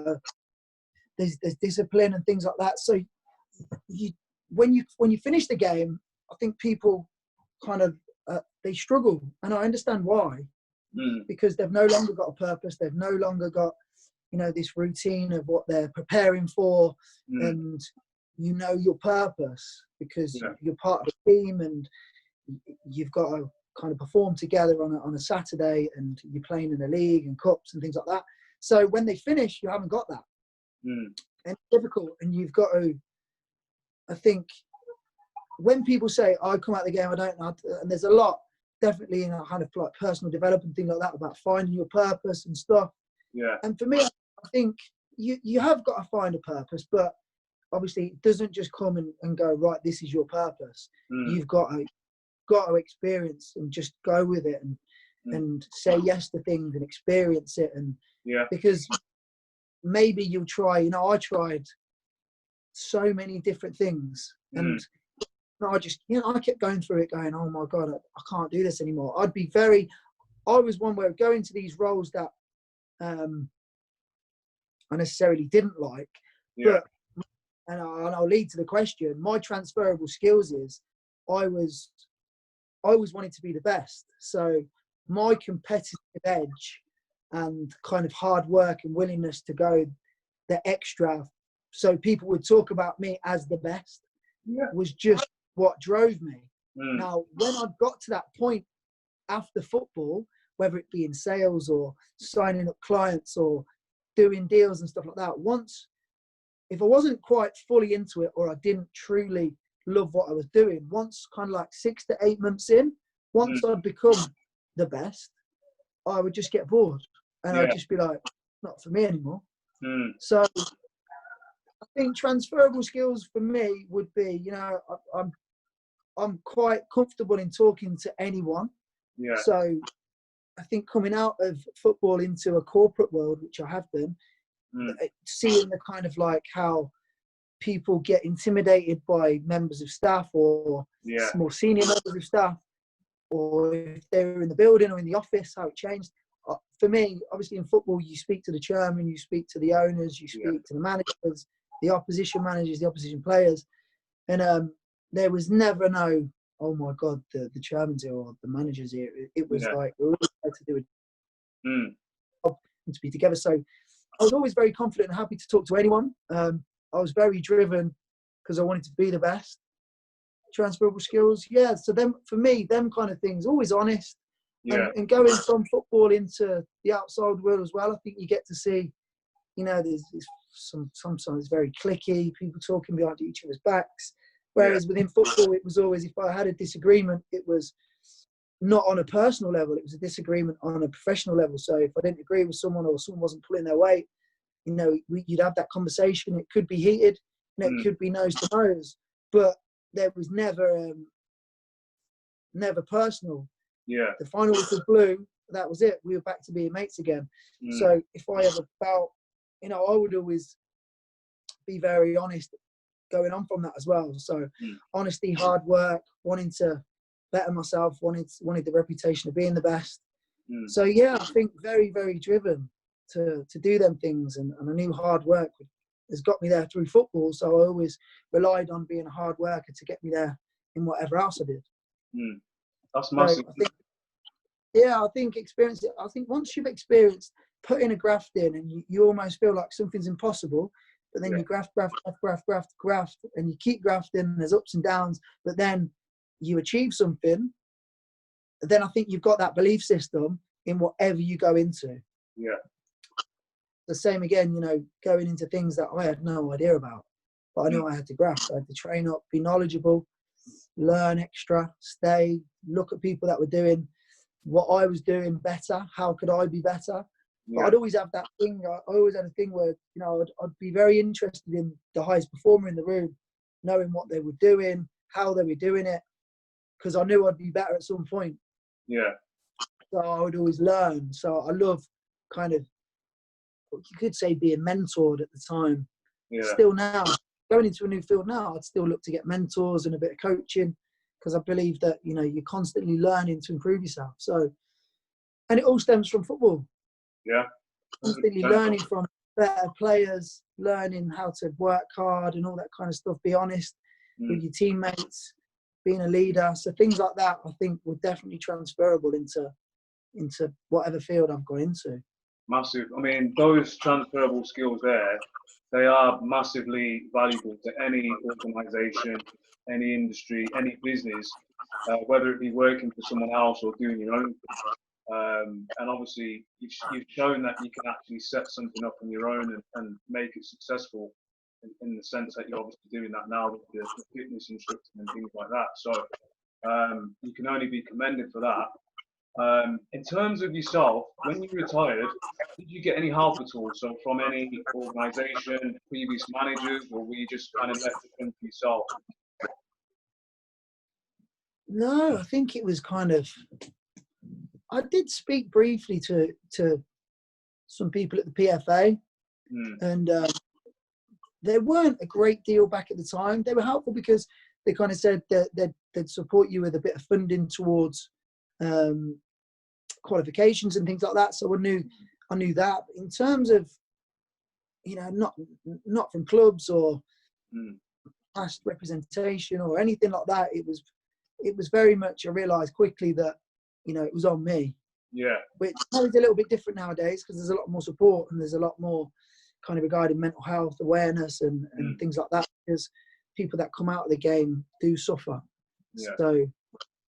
there's discipline and things like that. So when you finish the game, I think people kind of they struggle, and I understand why, because they've no longer got a purpose. They've no longer got this routine of what they're preparing for, and your purpose, because you're part of a team and you've got to kind of perform together on a Saturday, and you're playing in a league and cups and things like that. So when they finish, you haven't got that. And it's difficult, and you've got to, I think, when people say, I come out of the game, I don't know, and there's a lot, definitely in a kind of like personal development, thing like that, about finding your purpose and stuff. And for me, I think you have got to find a purpose, but obviously it doesn't just come and go, right, this is your purpose. You've got to experience and just go with it, and say yes to things and experience it. And because maybe you'll try, I tried so many different things, and I just, I kept going through it going, oh my God, I can't do this anymore. I was one where going to these roles that I necessarily didn't like, but and I'll lead to the question. My transferable skills is I was wanting to be the best. So my competitive edge and kind of hard work and willingness to go the extra, so people would talk about me as the best, was just what drove me. Now, when I got to that point after football, whether it be in sales or signing up clients or doing deals and stuff like that, if I wasn't quite fully into it, or I didn't truly love what I was doing, once kind of like 6 to 8 months in, once I'd become the best, I would just get bored and I'd just be like, not for me anymore. So I think transferable skills for me would be, you know, I'm quite comfortable in talking to anyone. So I think coming out of football into a corporate world, which I have done, seeing the kind of like how people get intimidated by members of staff or more senior members of staff, or if they're in the building or in the office, how it changed. For me, obviously in football, you speak to the chairman, you speak to the owners, you speak to the managers, the opposition managers, the opposition players. And there was never no, oh my God, the chairman's here or the manager's here. It was like, we're all there to do it and to be together. So I was always very confident and happy to talk to anyone. I was very driven because I wanted to be the best. Transferable skills, so then for me, them kind of things, always honest. And going from football into the outside world as well, I think you get to see, you know, there's sometimes it's very cliquey, people talking behind each other's backs. Whereas within football, it was always, if I had a disagreement, it was not on a personal level, it was a disagreement on a professional level. So if I didn't agree with someone or someone wasn't pulling their weight, you know, you'd have that conversation. It could be heated, and it could be nose to nose, but there was never personal. The final whistle blew, that was it. We were back to being mates again. So if I ever felt, you know, I would always be very honest going on from that as well. So honesty, hard work, wanting to better myself, wanted the reputation of being the best. So I think very, very driven to do them things, and I knew hard work has got me there through football. So I always relied on being a hard worker to get me there in whatever else I did. That's massive. So I think experience it. I think once you've experienced putting a graft in, and you almost feel like something's impossible, but then you graft, and you keep grafting, and there's ups and downs, but then you achieve something, then I think you've got that belief system in whatever you go into. The same again, you know, going into things that I had no idea about, but I knew I had to graft. I had to train up, be knowledgeable, learn extra, stay, look at people that were doing what I was doing better. How could I be better? But I'd always have that thing. I always had a thing where, you know, I'd be very interested in the highest performer in the room, knowing what they were doing, how they were doing it, because I knew I'd be better at some point. So I would always learn. So I love kind of, you could say, being mentored at the time. Still now, going into a new field now, I'd still look to get mentors and a bit of coaching, because I believe that, you know, you're constantly learning to improve yourself. So, and it all stems from football. Constantly learning from better players, learning how to work hard and all that kind of stuff. Be honest with your teammates, being a leader. So things like that, I think, were definitely transferable into whatever field I've gone into. Massive. I mean, those transferable skills there, they are massively valuable to any organisation, any industry, any business, whether it be working for someone else or doing your own thing. And obviously, you've shown that you can actually set something up on your own and make it successful in the sense that you're obviously doing that now with the fitness instructor and things like that. So you can only be commended for that. In terms of yourself, when you retired, did you get any help at all? So from any organisation, previous managers, or were you just kind of left to fend for yourself? No, I think it was kind of, I did speak briefly to some people at the PFA, and there weren't a great deal back at the time. They were helpful because they kind of said that they'd support you with a bit of funding towards qualifications and things like that. So I knew that. In terms of, you know, not from clubs or past representation or anything like that. It was very much, I realised quickly that, you know, it was on me. Yeah. Which is a little bit different nowadays because there's a lot more support and there's a lot more kind of regarding mental health awareness and things like that, because people that come out of the game do suffer. Yeah. So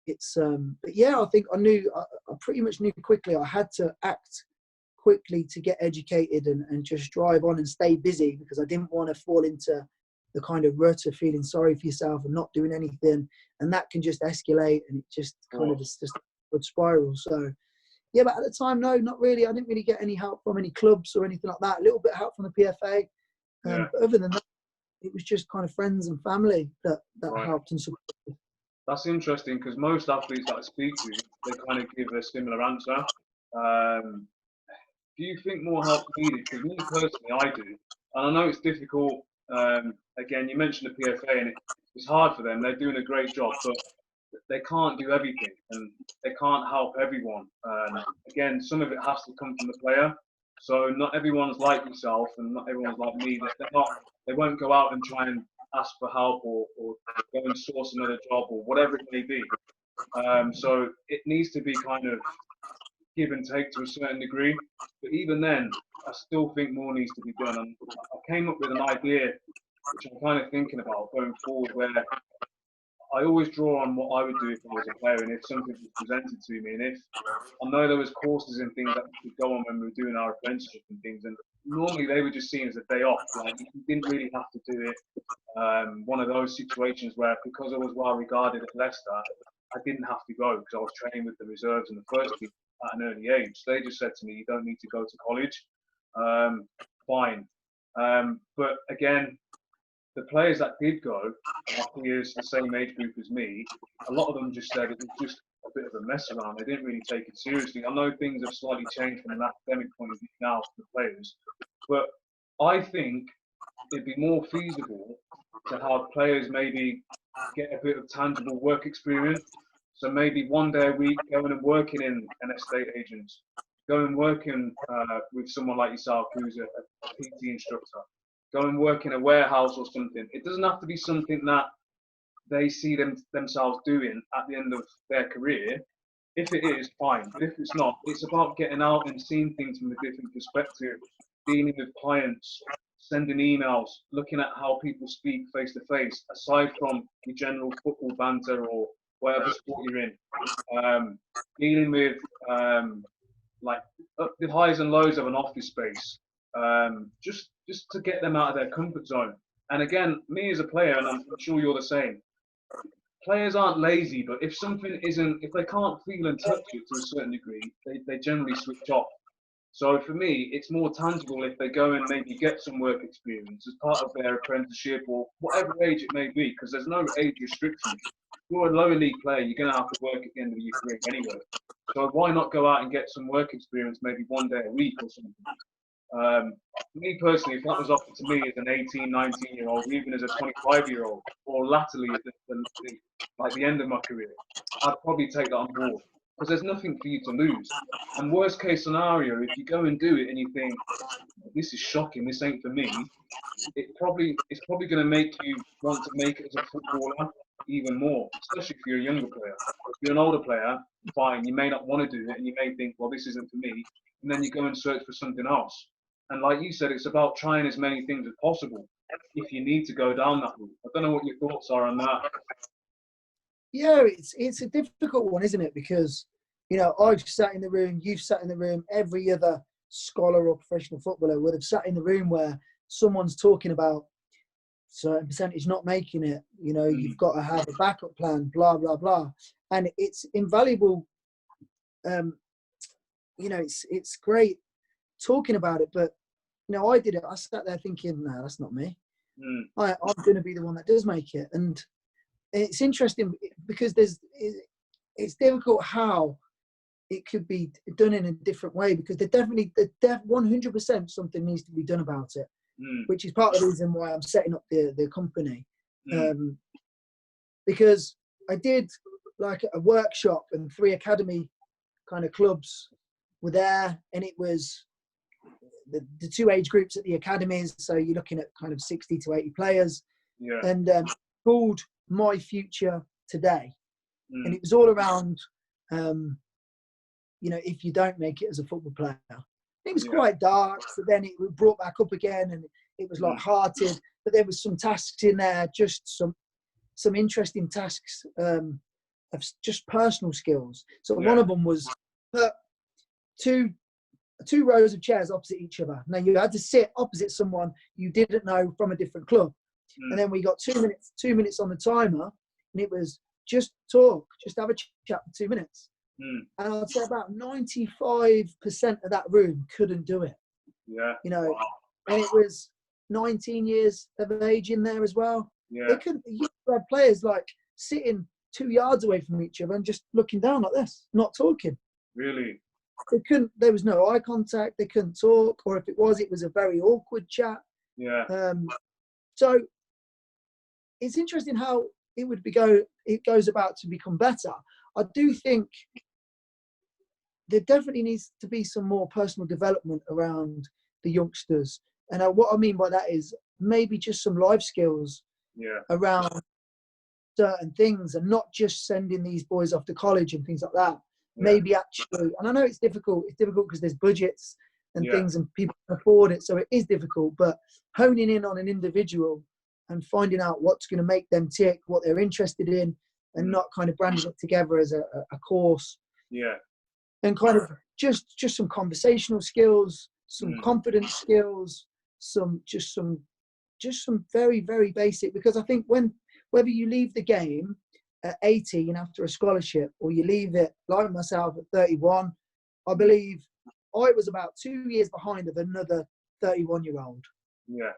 it's but yeah, I think I pretty much knew quickly I had to act quickly to get educated and just drive on and stay busy, because I didn't want to fall into the kind of rut of feeling sorry for yourself and not doing anything, and that can just escalate and it just kind of just would spiral. So yeah, but at the time, no, not really. I didn't really get any help from any clubs or anything like that. A little bit of help from the PFA, but other than that, it was just kind of friends and family that helped and supported. That's interesting, because most athletes that I speak to, they kind of give a similar answer. Do you think more help needed? Because me personally, I do. And I know it's difficult. Again, you mentioned the PFA, and it's hard for them. They're doing a great job, but they can't do everything, and they can't help everyone. Again, some of it has to come from the player. So not everyone's like yourself, and not everyone's like me. They won't go out and try and ask for help or go and source another job or whatever it may be. So it needs to be kind of give and take to a certain degree. But even then, I still think more needs to be done. And I came up with an idea, which I'm kind of thinking about going forward, where I always draw on what I would do if I was a player, and if something was presented to me, and if I know there was courses and things that we could go on when we were doing our apprenticeship and things, and normally they were just seen as a day off, like you didn't really have to do it. One of those situations where, because I was well regarded at Leicester, I didn't have to go because I was training with the reserves and the first team at an early age. They just said to me, you don't need to go to college. Fine. But again, the players that did go, our peers, the same age group as me, a lot of them just said it was just a bit of a mess around. They didn't really take it seriously. I know things have slightly changed from an academic point of view now for the players, but I think it'd be more feasible to have players maybe get a bit of tangible work experience. So maybe one day a week going and working in an estate agent, go and working with someone like yourself who's a PT instructor, go and work in a warehouse or something. It doesn't have to be something that they see themselves doing at the end of their career. If it is, fine. But if it's not, it's about getting out and seeing things from a different perspective, dealing with clients, sending emails, looking at how people speak face to face, aside from the general football banter or whatever sport you're in. Dealing with like the highs and lows of an office space, just to get them out of their comfort zone. And again, me as a player, and I'm sure you're the same, players aren't lazy, but if something isn't, if they can't feel and touch it to a certain degree, they generally switch off. So for me, it's more tangible if they go and maybe get some work experience as part of their apprenticeship or whatever age it may be, because there's no age restriction. If you're a lower league player, you're going to have to work at the end of your career anyway. So why not go out and get some work experience maybe one day a week or something? Me personally, if that was offered to me as an 18, 19-year-old, even as a 25-year-old, or latterly at the end of my career, I'd probably take that on board, because there's nothing for you to lose. And worst case scenario, if you go and do it and you think, this is shocking, this ain't for me, it's probably going to make you want to make it as a footballer even more, especially if you're a younger player. If you're an older player, fine, you may not want to do it, and you may think, well, this isn't for me, and then you go and search for something else. And like you said, it's about trying as many things as possible if you need to go down that route. I don't know what your thoughts are on that. Yeah, it's a difficult one, isn't it? Because, you know, I've sat in the room, you've sat in the room, every other scholar or professional footballer would have sat in the room where someone's talking about certain percentage not making it. You know, you've got to have a backup plan, blah, blah, blah. And it's invaluable. You know, it's great talking about it, but, you know, I did it. I sat there thinking, no, that's not me. I'm going to be the one that does make it. And it's interesting because it's difficult how it could be done in a different way, because 100% something needs to be done about it, which is part of the reason why I'm setting up the company. Because I did like a workshop and 3 academy kind of clubs were there, and it was the 2 age groups at the academies. So you're looking at kind of 60 to 80 players. Yeah. and called My Future Today. And Mm. it was all around, you know, if you don't make it as a football player. It was Yeah. quite dark, but then it brought back up again, and it was light-hearted. But there was some tasks in there, just some interesting tasks of just personal skills. So one of them was put two rows of chairs opposite each other. Now you had to sit opposite someone you didn't know from a different club. And then we got 2 minutes on the timer, and it was just talk, just have a chat for 2 minutes. And I'd say about 95% of that room couldn't do it. Yeah. You know, and it was 19 years of age in there as well. Yeah. They couldn't. You had players like sitting 2 yards away from each other and just looking down like this, not talking. Really? They couldn't. There was no eye contact. They couldn't talk, or if it was a very awkward chat. Yeah. So it's interesting how it goes about to become better. I do think there definitely needs to be some more personal development around the youngsters. And what I mean by that is maybe just some life skills around certain things, and not just sending these boys off to college and things like that. Maybe actually, and I know it's difficult because there's budgets and things and people can afford it. So it is difficult, but honing in on an individual and finding out what's going to make them tick, what they're interested in, and not kind of branding it together as a course. Yeah. And kind of just some conversational skills, some confidence skills, some very, very basic. Because I think whether you leave the game at 18 after a scholarship, or you leave it like myself at 31, I believe I was about 2 years behind of another 31-year-old. Yeah.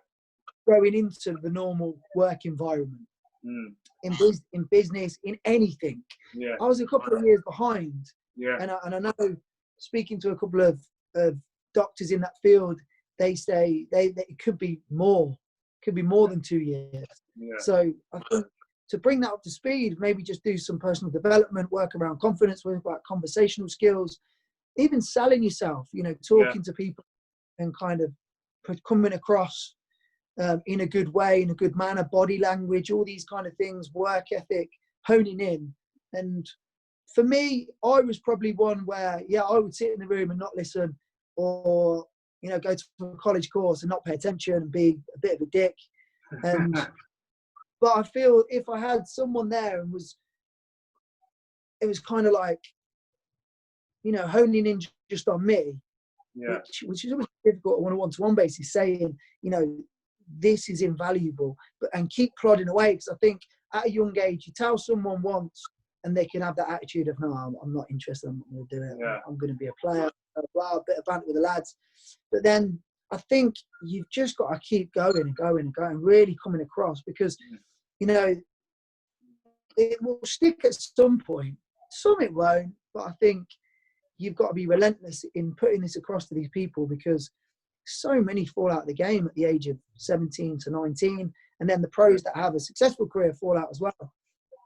Going into the normal work environment, in business, in anything. Yeah. I was a couple of years behind. Yeah. And I know, speaking to a couple of doctors in that field, they say it could be more than 2 years. Yeah. So I think to bring that up to speed, maybe just do some personal development, work around confidence, work about conversational skills, even selling yourself, you know, talking to people and kind of coming across in a good way, in a good manner, body language, all these kind of things, work ethic, honing in. And for me, I was probably one where, I would sit in the room and not listen, or, you know, go to a college course and not pay attention and be a bit of a dick. And but I feel if I had someone there and it was kind of like, you know, honing in just on me, which is always difficult on a one-to-one basis, saying, you know, this is invaluable, and keep plodding away. Because I think at a young age, you tell someone once, and they can have that attitude of, no, I'm not interested, I'm not going to do it, I'm going to be a player, blah, a bit of banter with the lads. But then I think you've just got to keep going and going and going, really coming across, because, you know, it will stick at some point. Some it won't, but I think you've got to be relentless in putting this across to these people, because so many fall out of the game at the age of 17 to 19. And then the pros that have a successful career fall out as well.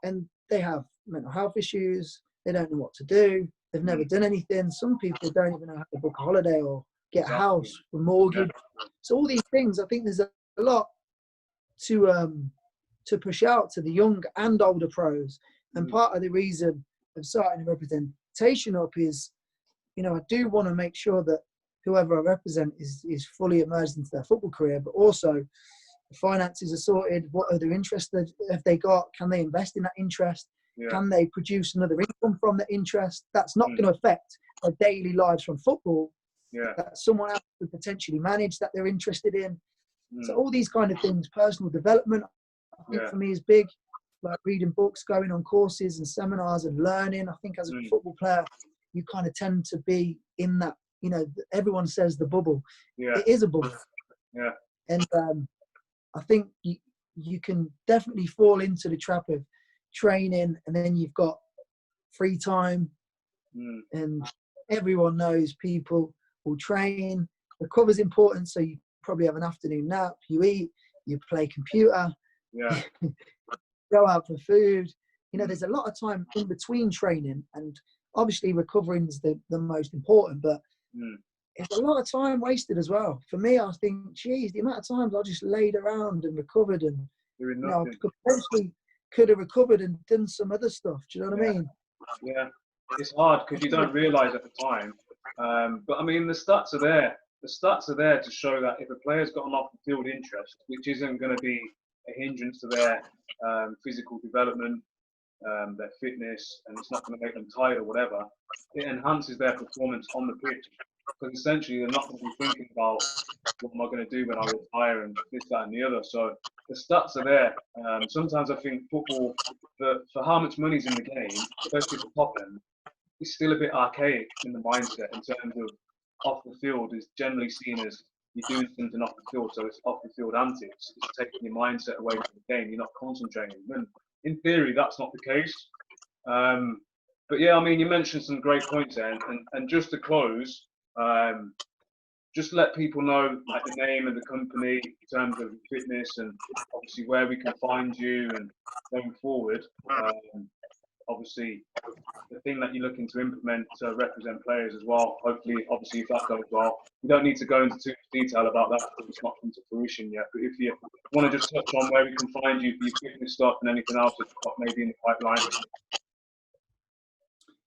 And they have mental health issues. They don't know what to do. They've never done anything. Some people don't even know how to book a holiday or get a house for mortgage. So all these things, I think there's a lot to push out to the young and older pros. And part of the reason of starting a representation up is, you know, I do want to make sure that whoever I represent is fully immersed into their football career, but also the finances are sorted. What other interests have they got? Can they invest in that interest? Can they produce another income from that interest? That's not going to affect their daily lives from football. That someone else could potentially manage, that they're interested in. So all these kind of things, personal development, I think for me is big. Like reading books, going on courses and seminars and learning. I think as a football player, you kind of tend to be in that, you know, everyone says the bubble. It is a bubble. And I think you can definitely fall into the trap of training, and then you've got free time. And everyone knows people will train. The cover's important, so you probably have an afternoon nap, you eat, you play computer, go out for food. You know, there's a lot of time in between training, and obviously recovering is the most important, but it's a lot of time wasted as well. For me, I think, geez, the amount of times I just laid around and recovered and doing You know, nothing. potentially could have recovered and done some other stuff. Do you know what I mean? Yeah, it's hard because you don't realise at the time. But I mean, the stats are there. The stats are there to show that if a player's got an off-the-field interest, which isn't going to be a hindrance to their physical development, their fitness, and it's not going to make them tired or whatever, it enhances their performance on the pitch. Because essentially, they're not going to be thinking about what am I going to do when I retire and this, that, and the other. So the stats are there. Sometimes I think football, for how much money's in the game, especially at the top end, it's still a bit archaic in the mindset in terms of off the field is generally seen as you're doing something off the field, so it's off the field antics. It's taking your mindset away from the game. You're not concentrating. And in theory, that's not the case. But yeah, I mean, you mentioned some great points there, and just to close, just let people know like the name of the company in terms of fitness and obviously where we can find you and going forward. Obviously, the thing that you're looking to implement to represent players as well. Hopefully, obviously, if that goes well, we don't need to go into too much detail about that because it's not come to fruition yet. But if you want to just touch on where we can find you for your fitness stuff and anything else that's got maybe in the pipeline.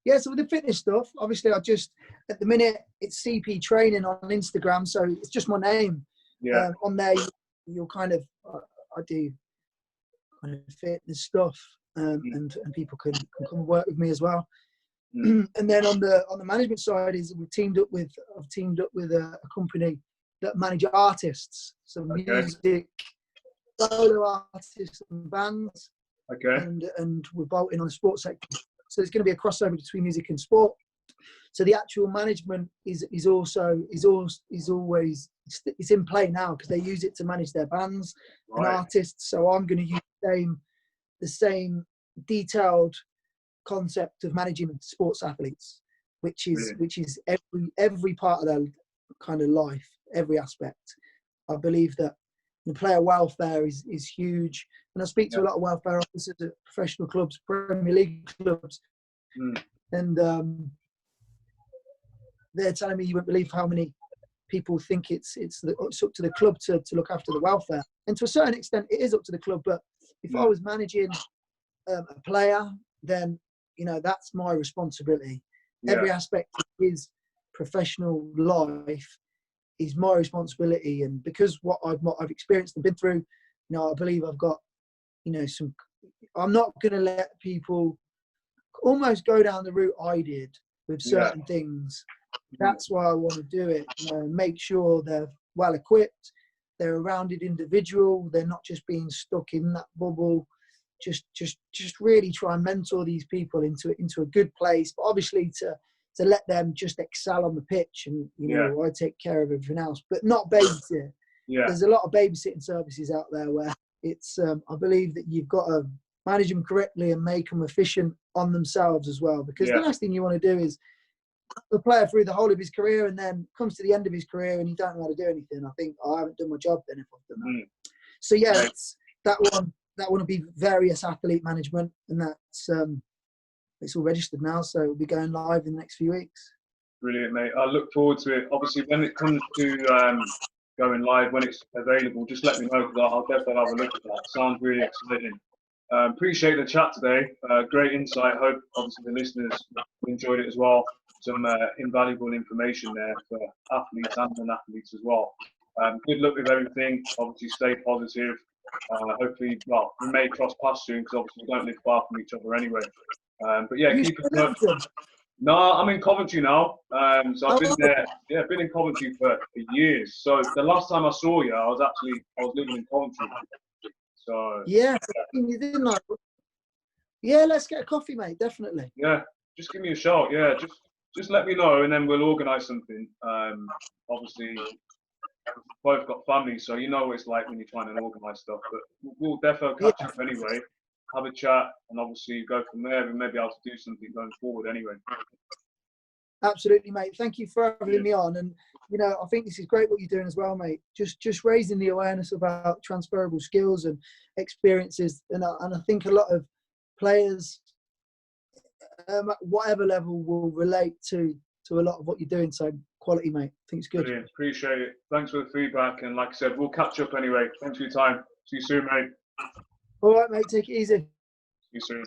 Yeah, so with the fitness stuff, obviously, at the minute, it's CP Training on Instagram, so it's just my name. Yeah. On there, you'll kind of, I do kind of fitness stuff, and people can come and work with me as well. And then on the management side is I've teamed up with a company that manage artists, so music, solo artists and bands. Okay. And we're bolting on the sports sector. So there's going to be a crossover between music and sport. So the actual management is always in play now because they use it to manage their bands and artists. So I'm going to use the same detailed concept of managing sports athletes, which is every part of their kind of life, every aspect. I believe that the player welfare is huge. And I speak to a lot of welfare officers at professional clubs, Premier League clubs, and they're telling me you won't believe how many people think it's up to the club to look after the welfare. And to a certain extent, it is up to the club. But if I was managing a player, then that's my responsibility. Every aspect of his professional life is my responsibility, and because what I've experienced and been through, I believe I've got some. I'm not going to let people almost go down the route I did with certain things. That's why I want to do it. Make sure they're well equipped, they're a rounded individual, they're not just being stuck in that bubble. Just really try and mentor these people into a good place, but obviously to let them just excel on the pitch, and I take care of everything else, but not babysit. There's a lot of babysitting services out there where it's I believe that you've got to manage them correctly and make them efficient on themselves as well, because the last thing you want to do is a player through the whole of his career and then comes to the end of his career and he don't know how to do anything. I think I haven't done my job then if I've done that. So it's that one will be various athlete management, and that's it's all registered now, so it'll be going live in the next few weeks. Brilliant, mate. I look forward to it. Obviously, when it comes to going live, when it's available, just let me know because I'll definitely have a look at that. Sounds really exciting. Appreciate the chat today. Great insight. Hope obviously the listeners enjoyed it as well. Some invaluable information there for athletes and non-athletes as well. Good luck with everything. Obviously, stay positive. Hopefully, we may cross paths soon because obviously we don't live far from each other anyway. But yeah, keep in touch. No, I'm in Coventry now. So I've been there. Yeah, I've been in Coventry for years. So the last time I saw you, I was living in Coventry. So you didn't like. Yeah, let's get a coffee, mate. Definitely. Yeah, just give me a shout. Yeah, just let me know, and then we'll organise something. Obviously, we've both got families, so you know what it's like when you're trying to organise stuff. But we'll definitely catch up anyway, have a chat, and obviously go from there. We may be able to do something going forward anyway. Absolutely, mate. Thank you for having me on. And I think this is great what you're doing as well, mate. Just raising the awareness about transferable skills and experiences, and I think a lot of players, at whatever level, will relate to a lot of what you're doing. So quality, mate. I think it's good. Brilliant. Appreciate it. Thanks for the feedback. And like I said, we'll catch up anyway. Thanks for your time. See you soon, mate. All right, mate. Take it easy. See you soon.